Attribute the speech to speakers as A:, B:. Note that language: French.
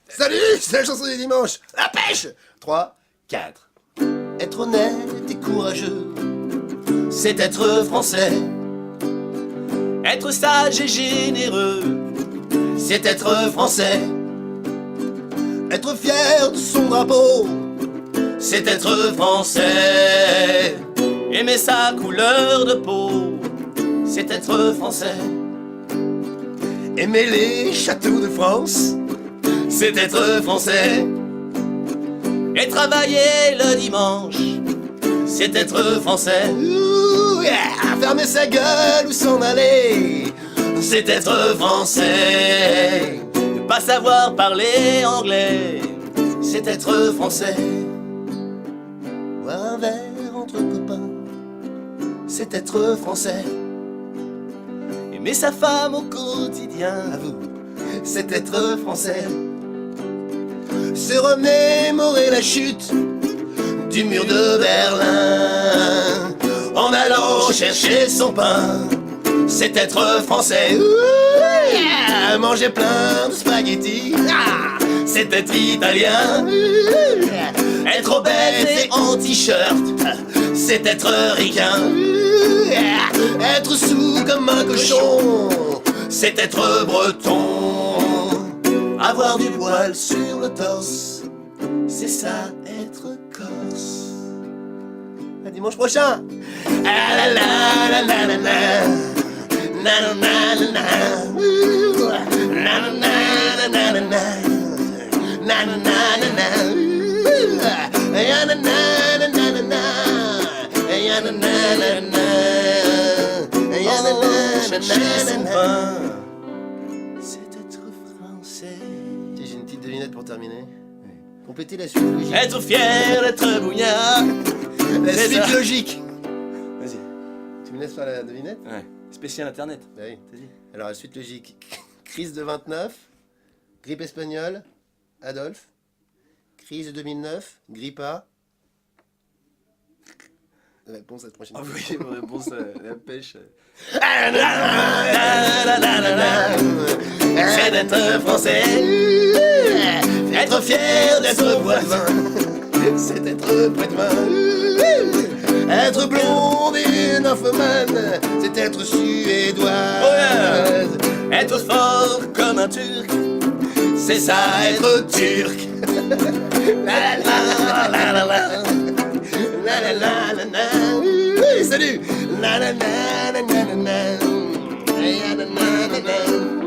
A: Salut, c'est la chanson du dimanche. La pêche. 3, 4. Être honnête et courageux, c'est être français.
B: Être sage et généreux,
A: C'est être français. Être fier de son drapeau, c'est être français.
B: aimer sa couleur de peau,
A: C'est être français. Aimer les châteaux de France, c'est être français.
B: et travailler le dimanche,
A: C'est être français. Ouh, yeah. Fermer sa gueule ou s'en aller, c'est être français.
B: ne pas savoir parler anglais,
A: C'est être français. Boire un verre entre copains, c'est être français.
B: aimer sa femme au quotidien,
A: À vous, c'est être français. Se remémorer la chute du mur de Berlin en allant chercher son pain, c'est être français. Ouh, yeah. Manger plein de spaghettis, ah, c'est être italien. Ouh, yeah. Être obèse et en t-shirt, c'est être ricain. Ouh, yeah. Être sous comme un cochon, c'est être breton. Avoir du poil sur le torse, c'est ça être corse. À dimanche prochain. Ah la la la la la la. Na na na na na. Ouh. Na na na na na na. Na na na na na. Ouh. Ya na na na na na na. Ya na na na na. Ya na na na na na. C'est être français. J'ai une petite devinette pour terminer. Complétez la suite logique.
B: être fier d'être bouillard.
A: La
B: c'est
A: suite
B: ça.
A: logique.
B: Vas-y.
A: Tu me laisses faire la devinette?
B: Ouais. Spécial internet.
A: Bah oui.
B: Vas-y.
A: Alors la suite logique. Crise de 29, grippe espagnole, Adolphe. Crise de 2009, grippa. Réponse à la prochaine fois.
B: Envoyez vos réponses à la pêche.
A: C'est d'être français, être fier d'être voisin, c'est être près de main. Être blonde et nymphomane, c'est être suédoise.
B: Être fort comme un turc,
A: C'est ça être turc. La la la la la. La la la la la. Oui, salut. La la la la la la la. La la la la la.